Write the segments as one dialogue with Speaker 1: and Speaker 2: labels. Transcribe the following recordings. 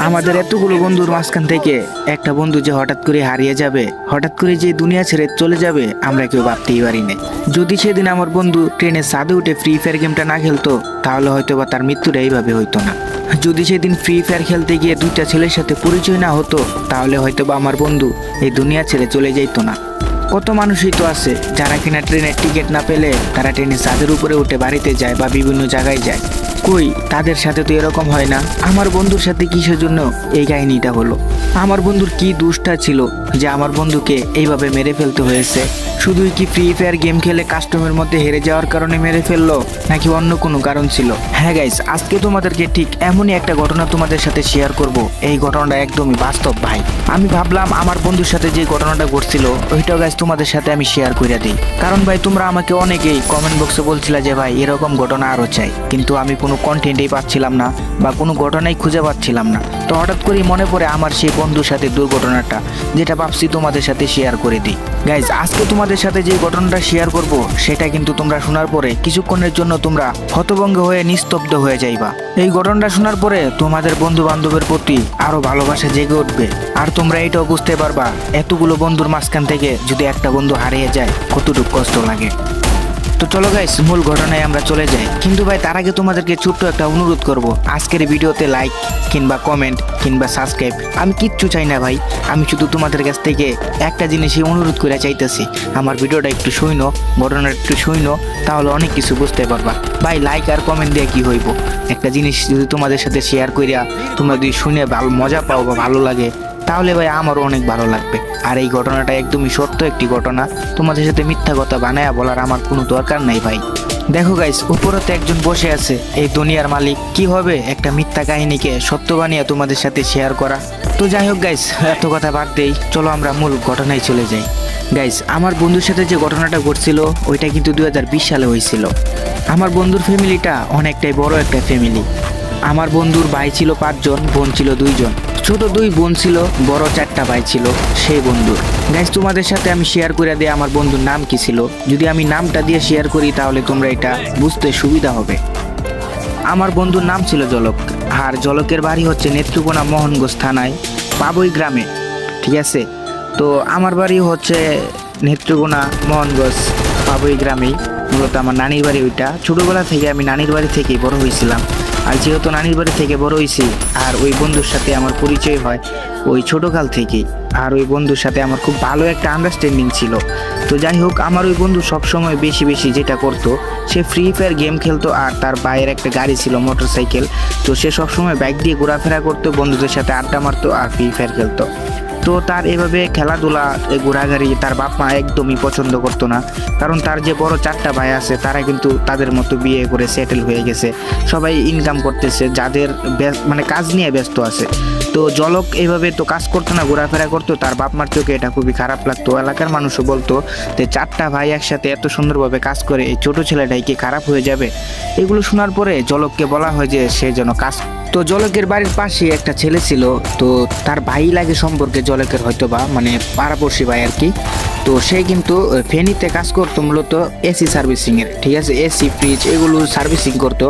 Speaker 1: আমাদের এতগুলো বন্ধুর মাঝখান থেকে একটা বন্ধু যে হঠাৎ করে হারিয়ে যাবে, হঠাৎ করে যে দুনিয়া ছেড়ে চলে যাবে, আমরা কেউ ভাবতেই পারি না। যদি সেদিন আমার বন্ধু ট্রেনের ছাদে উঠে ফ্রি ফায়ার গেমটা না খেলতো, তাহলে হয়তো বা তার মৃত্যুটা এইভাবে হইতো না। যদি সেদিন ফ্রি ফায়ার খেলতে গিয়ে দুইটা ছেলের সাথে পরিচয় না হতো, তাহলে হয়তো বা আমার বন্ধু এই দুনিয়া ছেড়ে চলে যাইতো না। কত মানুষই তো আছে যারা কিনা ট্রেনের টিকিট না পেলে তারা ট্রেনের ছাদের উপরে উঠে বাড়িতে যায় বা বিভিন্ন জায়গায় যায়। কই, তাদের সাথে তো এরকম হয় না। আমার বন্ধুর সাথে কিসের জন্য এই কাহিনীটা হলো? আমার বন্ধুর কি দোষটা ছিল যে আমার বন্ধুকে এইভাবে মেরে ফেলতে হয়েছে? শুধুই কি ফ্রি ফায়ার গেম খেলে কাস্টমের মধ্যে হেরে যাওয়ার কারণে মেরে ফেললো, নাকি অন্য কোনো কারণ ছিল? হ্যাঁ গাইস, আজকে তোমাদেরকে ঠিক এমনই একটা ঘটনা তোমাদের সাথে শেয়ার করব। এই ঘটনাটা একদমই বাস্তব ভাই। আমি ভাবলাম আমার বন্ধুর সাথে যে ঘটনাটা ঘটছিল ওইটাও গাইস তোমাদের সাথে আমি শেয়ার করে দিই। কারণ ভাই তোমরা আমাকে অনেকেই কমেন্ট বক্সে বলছিলা যে ভাই এরকম ঘটনা আরো চাই, কিন্তু আমি কোনো কন্টেন্টই পাচ্ছিলাম না বা কোনো ঘটনাই খুঁজে পাচ্ছিলাম না। তো হঠাৎ করেই মনে পড়ে আমার সেই বন্ধুর সাথে দুর্ঘটনাটা, যেটা ভাবছি তোমাদের সাথে শেয়ার করে দিই। গাইজ, আজকে তোমাদের সাথে যে ঘটনাটা শেয়ার করব সেটা কিন্তু তোমরা শোনার পরে কিছুক্ষণের জন্য তোমরা হতভম্ব হয়ে নিস্তব্ধ হয়ে যাইবা। এই ঘটনাটা শোনার পরে তোমাদের বন্ধু বান্ধবের প্রতি আরো ভালোবাসা জেগে উঠবে। আর তোমরা এটাও বুঝতে পারবা এতগুলো বন্ধুর মাঝখান থেকে যদি একটা বন্ধু হারিয়ে যায় কতটুকু কষ্ট লাগে। তো চলো গাইস, মূল ঘটনায় আমরা চলে যাই। কিন্তু ভাই তার আগে তোমাদেরকে ছোট্ট একটা অনুরোধ করব, আজকের ভিডিওতে লাইক কিংবা কমেন্ট কিংবা সাবস্ক্রাইব আমি কিচ্ছু চাই না ভাই। আমি শুধু তোমাদের কাছ থেকে একটা জিনিসই অনুরোধ করে চাইতেছি, আমার ভিডিওটা একটু শুইনো, ঘটনাটা একটু শুইনো, তাহলে অনেক কিছু বুঝতে পারবা। ভাই লাইক আর কমেন্ট দিয়ে কি হইব? একটা জিনিস যদি তোমাদের সাথে শেয়ার করিয়া তোমরা যদি শুনে ভালো মজা পাও বা ভালো লাগে, তাহলে ভাই আমারও অনেক ভালো লাগবে। আর এই ঘটনাটা একদমই সত্য একটি ঘটনা, তোমাদের সাথে মিথ্যা কথা বানায়া বলার আমার কোনো দরকার নাই ভাই। দেখো গাইস, উপরতে একজন বসে আছে, এই দুনিয়ার মালিক। কি হবে একটা মিথ্যা কাহিনীকে সত্য বানিয়ে তোমাদের সাথে শেয়ার করা? তো যাই হোক গাইস, এত কথা বাদ দেই, চলো আমরা মূল ঘটনায় চলে যাই। গাইস, আমার বন্ধুর সাথে যে ঘটনাটা ঘটছিল ওইটা কিন্তু 2020 সালে হয়েছিল। আমার বন্ধুর ফ্যামিলিটা অনেকটাই বড় একটা ফ্যামিলি। আমার বন্ধুর ভাই ছিল 5 জন, বোন ছিল 2 জন। ছোট 2 বোন ছিল, বড় 4টা ভাই ছিল সেই বন্ধুর। গাইস, তোমাদের সাথে আমি শেয়ার করে দিই আমার বন্ধুর নাম কি ছিল। যদি আমি নামটা দিয়ে শেয়ার করি তাহলে তোমরা এটা বুঝতে সুবিধা হবে। আমার বন্ধুর নাম ছিল জলক, আর জলকের বাড়ি হচ্ছে নেত্রকোনা মোহনগঞ্জ থানায় পাবই গ্রামে। ঠিক আছে, তো আমার বাড়ি হচ্ছে নেত্রকোনা মোহনগঞ্জ পাবই গ্রামেই। মূলত আমার নানির বাড়ি ওইটা। ছোটবেলা থেকে আমি নানির বাড়ি থেকেই বড় হয়েছিলাম। আর যেহেতু নানির বাড়ি থেকে বড় হয়েছি, আর ওই বন্ধুর সাথে আমার পরিচয় হয় ওই ছোটকাল থেকেই। আর ওই বন্ধুর সাথে আমার খুব ভালো একটা আন্ডারস্ট্যান্ডিং ছিল। তো যাই হোক, আমার ওই বন্ধু সবসময় বেশি বেশি যেটা করতো, সে ফ্রি ফায়ার গেম খেলতো। আর তার বাইরের একটা গাড়ি ছিল, মোটরসাইকেল। তো সে সবসময় বাইক দিয়ে ঘোরাফেরা করতো, বন্ধুদের সাথে আড্ডা মারতো আর ফ্রি ফায়ার খেলতো। তো তার এভাবে খেলাধুলা ঘোরাঘুরি তার বাপ মা একদমই পছন্দ করতো না। কারণ তার যে বড় 4টা ভাই আছে তারা কিন্তু তাদের মতো বিয়ে করে সেটেল হয়ে গেছে, সবাই ইনকাম করতেছে, যাদের মানে কাজ নিয়ে ব্যস্ত আছে। তো জলক এইভাবে তো কাজ করতো না, ঘোরাফেরা করতো। তার বাপ মার চোখে এটা খুবই খারাপ লাগতো। এলাকার মানুষও বলতো যে 4টা ভাই একসাথে এত সুন্দরভাবে কাজ করে, এই ছোট ছেলেটাই কি খারাপ হয়ে যাবে? এগুলো শোনার পরে জলককে বলা হয় যে সে যেন কাজ। তো জলকের বাড়ির পাশে একটা ছেলে ছিল, তো তার ভাই লাগে সম্পর্কে জলকের, হয়তো বা মানে পাড়াপড়শি ভাই আর কি। তো সে কিন্তু ফেনীতে কাজ করতো, মূলত এসি সার্ভিসিং এর। ঠিক আছে, এসি ফ্রিজ এগুলো সার্ভিসিং করতো।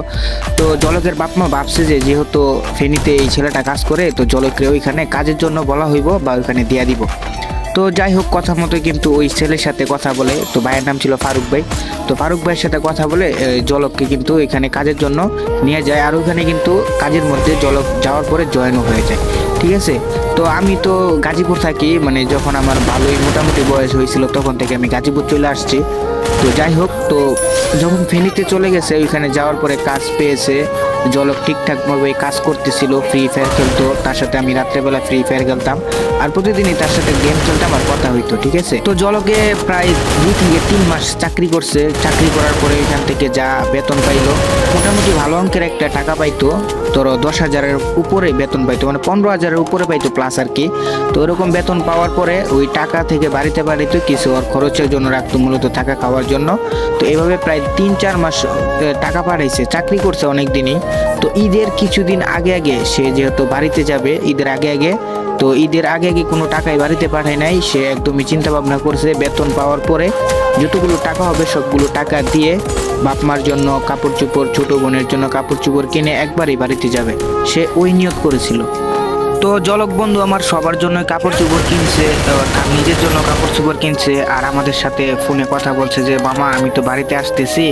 Speaker 1: তো জলকের বাপ মা ভাবছে যে যেহেতু ফেনীতে এই ছেলেটা কাজ করে, তো জলককে ওইখানে কাজের জন্য বলা হইব বা ওইখানে দিয়া দিব। তো যাই হোক, কথা মতো কিন্তু ওই ছেলের সাথে কথা বলে, তো ভাইয়ের নাম ছিল ফারুক ভাই। তো ফারুক ভাইয়ের সাথে কথা বলে জলককে কিন্তু এখানে কাজের জন্য নিয়ে যায়। আর ওইখানে কিন্তু কাজের মধ্যে জলক যাওয়ার পরে জয়েনও হয়ে যায়। ঠিক আছে, তো আমি তো গাজীপুর থাকি, মানে যখন আমার ভালোই মোটামুটি বয়স হয়েছিল তখন থেকে আমি গাজীপুর চলে আসছি। তো যাই হোক, তো যখন ফেনীতে চলে গেছে ওইখানে যাওয়ার পরে কাজ পেয়েছে। জলক ঠিকঠাকভাবে কাজ করতেছিল, ফ্রি ফায়ার খেলতো। তার সাথে আমি রাত্রেবেলা ফ্রি ফায়ার খেলতাম আর প্রতিদিনই তার সাথে গেম খেলতাম আর কথা হইতো। ঠিক আছে, তো জলকে প্রায় 2 থেকে 3 মাস চাকরি করছে। চাকরি করার পরে এখান থেকে যা বেতন পাইলো, মোটামুটি ভালো অঙ্কের একটা টাকা পাইতো। তোর 10,000-এর উপরে বেতন পাইতো, মানে 15,000-এর উপরে পাইতো প্লাস আর কি। তো এরকম বেতন পাওয়ার পরে ওই টাকা থেকে বাড়িতে কিছু ওর খরচের জন্য রাখতো, মূলত থাকা খাওয়ার জন্য। তো এইভাবে প্রায় 3-4 মাস টাকা পাঠাইছে, চাকরি করছে অনেক দিনই। তো ঈদের কিছুদিন আগে আগে সে যেহেতু বাড়িতে যাবে, ঈদের আগে আগে, তো ঈদের আগে আগে কোনো টাকাই বাড়িতে পাঠায় নাই। সে একদমই চিন্তা ভাবনা করছে বেতন পাওয়ার পরে যতগুলো টাকা হবে সবগুলো টাকা দিয়ে বাপ মার জন্য কাপড় চোপড়, ছোট বোনের জন্য কাপড় চোপড় কিনে একবারই বাড়িতে যাবে, সে ওই নিয়ত করেছিল। তো জলক বন্ধু আমার সবার জন্য কাপড় চোপড় কিনছে, তার নিজের জন্য কাপড় চোপড় কিনছে, আর আমাদের সাথে ফোনে কথা বলছে যে মামা আমি তো বাড়িতে আসতেছি,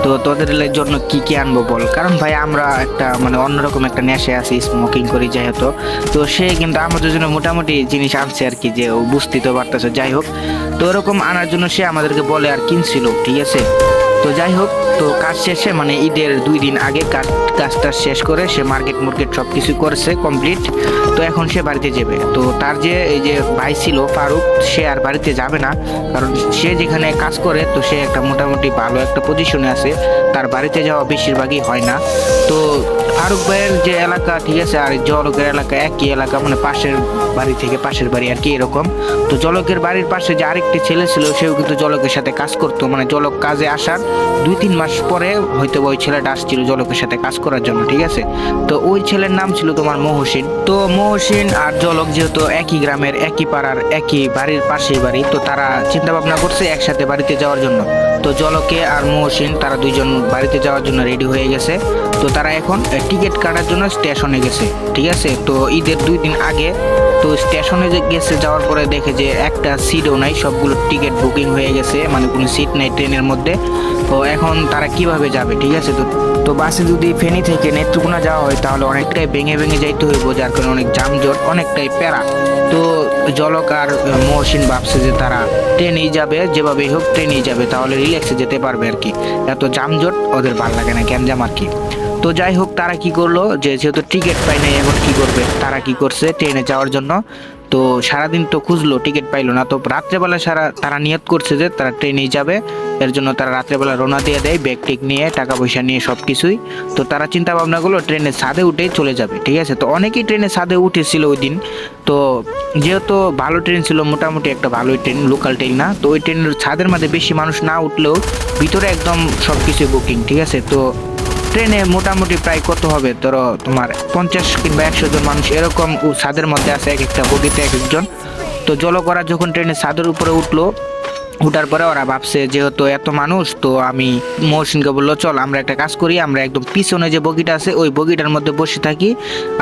Speaker 1: তো তোদের জন্য কি কি আনবো বল। কারণ ভাই আমরা একটা মানে অন্যরকম একটা নেশে আছি, স্মোকিং করি যেহেতু। তো সে কিন্তু আমাদের জন্য মোটামুটি জিনিস আনছে আর কি, যে ও বুঝতে তো পারতেছে। যাই হোক, তো এরকম আনার জন্য সে আমাদেরকে বলে আর কিনছিল, ঠিক আছে। তো যাই হোক, তো কাজ শেষে মানে ঈদের 2 দিন আগে কাজটা শেষ করে সে মার্কেট সব কিছু করেছে কমপ্লিট। তো এখন সে বাড়িতে যাবে। তো তার যে এই যে ভাই ছিল ফারুক, সে আর বাড়িতে যাবে না, কারণ সে যেখানে কাজ করে তো সে একটা মোটামুটি ভালো একটা পজিশনে আছে, তার বাড়িতে যাওয়া বেশিরভাগই হয় না। তো ফারুক ভাইয়ের যে এলাকা, ঠিক আছে, আর জলকের এলাকা একই এলাকা, মানে পাশের বাড়ি থেকে পাশের বাড়ি আর কি এরকম। তো জলকের বাড়ির পাশে যে আরেকটি ছেলে ছিল, সেও কিন্তু জলকের সাথে কাজ করতো, মানে জলক কাজে আসার 2-3 মাস পরে হয়তো ওই ছেলেটা আসছিল জলকের সাথে কাজ করার জন্য, ঠিক আছে। তো ওই ছেলের নাম ছিল তোমার মহসিন। তো মহসিন আর জলক যেহেতু একই গ্রামের, একই পাড়ার, একই বাড়ির পাশেই বাড়ি, তো তারা চিন্তা ভাবনা করছে একসাথে বাড়িতে যাওয়ার জন্য। তো জলকে আর মহসিন তারা দুইজন বাড়িতে যাওয়ার জন্য রেডি হয়ে গেছে। তো তারা এখন টিকিট কাটার জন্য স্টেশনে গেছে, ঠিক আছে। তো ঈদের 2 দিন আগে তো স্টেশনে গেছে, যাওয়ার পরে দেখে যে একটা সিটও নাই, সবগুলো টিকিট বুকিং হয়ে গেছে, মানে কোনো সিট নাই ট্রেনের মধ্যে। তো এখন তারা কিভাবে যাবে, ঠিক আছে। তো তো বাসে যদি ফেনী থেকে নেত্রকোনা যাওয়া হয় তাহলে অনেকটাই ভেঙে ভেঙে যাইতে হইব, যার কারণে অনেক যানজট, অনেকটাই প্যারা। তো জলক আর মহসিন ভাবছে যে তারা ট্রেনেই যাবে, যেভাবেই হোক ট্রেনেই যাবে, তাহলে রিল্যাক্সে যেতে পারবে আর কি। এত যানজট ওদের ভালো লাগে না, গ্যাঞ্জাম আর কি। তো যাই হোক, তারা কি করলো, যে যেহেতু টিকিট পাই নাই এখন কি করবে, তারা কি করছে ট্রেনে যাওয়ার জন্য। তো সারাদিন তো খুঁজলো, টিকিট পাইলো না। তো রাত্রেবেলা তারা নিয়ত করছে যে তারা ট্রেনেই যাবে। এর জন্য তারা রাত্রেবেলা রওনা দিয়ে দেয়, ব্যাগ টেক নিয়ে, টাকা পয়সা নিয়ে, সব কিছুই। তো তারা চিন্তা ভাবনা করলো ট্রেনের ছাদে উঠেই চলে যাবে, ঠিক আছে। তো অনেকেই ট্রেনের ছাদে উঠেছিল ওই দিন। তো যেহেতু ভালো ট্রেন ছিল, মোটামুটি একটা ভালোই ট্রেন, লোকাল ট্রেন না, তো ওই ট্রেনের ছাদের মধ্যে বেশি মানুষ না উঠলেও ভিতরে একদম সব কিছু বুকিং, ঠিক আছে। তো ট্রেনে মোটামুটি প্রায় কত হবে, ধরো তোমার 50 কিংবা 100 জন মানুষ এরকম ছাদের মধ্যে আছে, এক একটা বগিতে এক একজন। তো জলকরা যখন ট্রেনের ছাদের উপরে উঠলো, উঠার পরে ওরা ভাবছে যেহেতু এত মানুষ, তো আমি মহসিনকে বললো চল আমরা একটা কাজ করি, আমরা একদম পিছনে যে বগিটা আছে ওই বগিটার মধ্যে বসে থাকি।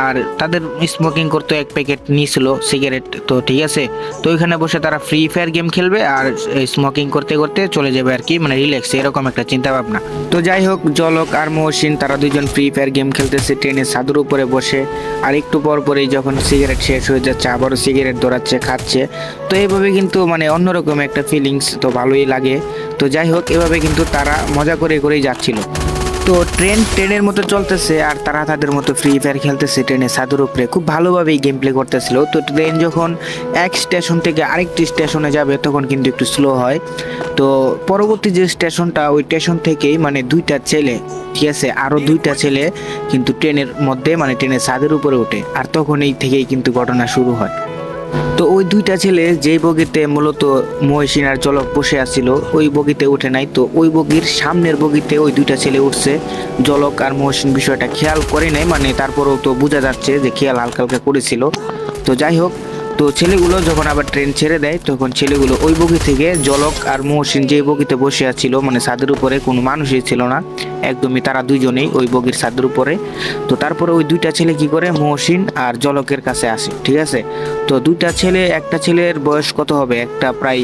Speaker 1: আর তাদের স্মোকিং করতে 1 প্যাকেট নিয়েছিল সিগারেট, তো ঠিক আছে। তো ওইখানে বসে তারা ফ্রি ফায়ার গেম খেলবে আর স্মোকিং করতে করতে চলে যাবে আর কি, মানে রিল্যাক্স, এরকম একটা চিন্তা ভাবনা। তো যাই হোক, জলক আর মহসিন তারা দুইজন ফ্রি ফায়ার গেম খেলতেছে ট্রেনের ছাদের উপরে বসে। আর একটু পর পরেই যখন সিগারেট শেষ হয়ে যাচ্ছে, আবারও সিগারেট ধরাচ্ছে, খাচ্ছে। তো এইভাবে কিন্তু মানে অন্যরকম একটা ফিলিংস, তো ভালোই লাগে। তো যাই হোক, এভাবে কিন্তু তারা মজা করে করেই যাচ্ছিল। তো ট্রেনের মতো চলতেছে আর তারা তাদের মতো ফ্রি ফায়ার খেলতেছে ট্রেনের ছাদের উপরে, খুব ভালোভাবেই গেম প্লে করতেছিল। তো ট্রেন যখন এক স্টেশন থেকে আরেকটি স্টেশনে যাবে তখন কিন্তু একটু স্লো হয়। তো পরবর্তী যে স্টেশনটা, ওই স্টেশন থেকেই মানে 2টা ছেলে, ঠিক আছে, আরো 2টা ছেলে কিন্তু ট্রেনের মধ্যে মানে ট্রেনের ছাদের উপরে ওঠে, আর তখন এই থেকেই কিন্তু ঘটনা শুরু হয়। তো ওই 2টা ছেলে যেই বগিতে মূলত মহসিন আর জলক বসে আছিল ওই বগিতে উঠে নাই, তো ওই বগির সামনের বগিতে ওই 2টা ছেলে উঠছে। জলক আর মহসিন বিষয়টা খেয়াল করে নাই, মানে তারপরেও তো বোঝা যাচ্ছে যে খেয়াল হালকা হালকা করেছিল। তো যাই হোক, তো ছেলেগুলো যখন আবার ট্রেন ছেড়ে দেয় তখন ছেলেগুলো ওই বগি থেকে, জলক আর মহসিন যে বগিতে বসে আছিল মানে ছাদের উপরে কোনো মানুষই ছিল না, একদমই তারা দুইজনেই ওই বগির ছাদের উপরে। তো তারপরে ওই 2টা ছেলে কি করে, মহসিন আর জলকের কাছে আসে, ঠিক আছে। তো 2টা ছেলে, একটা ছেলের বয়স কত হবে, একটা প্রায়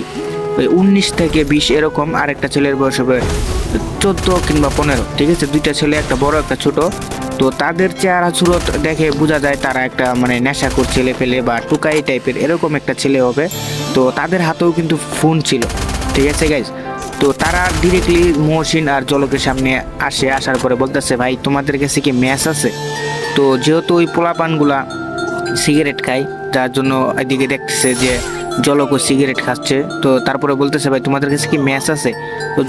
Speaker 1: 19 থেকে 20 এরকম, আর একটা ছেলের বয়স হবে 14 কিংবা 15, ঠিক আছে। 2টা ছেলে, একটা বড় একটা ছোট। তো তাদের চেহারা সুরত দেখে বোঝা যায় তারা একটা মানে নেশাখোর ছেলে ফেলে বা টুকাই টাইপের এরকম একটা ছেলে হবে। তো তাদের হাতেও কিন্তু ফোন ছিল, ঠিক আছে গাইজ। তো তারা ডিরেক্টলি মহসিন আর জলকের সামনে আসার পরে বলতেছে ভাই তোমাদের কাছে কি ম্যাচ আছে। তো যেহেতু ওই পোলাপানগুলা সিগারেট খায়, যার জন্য এদিকে দেখতেছে যে জলকও সিগারেট খাচ্ছে। তো তারপরে বলতেছে ভাই তোমাদের কাছে কি ম্যাচ আছে। তো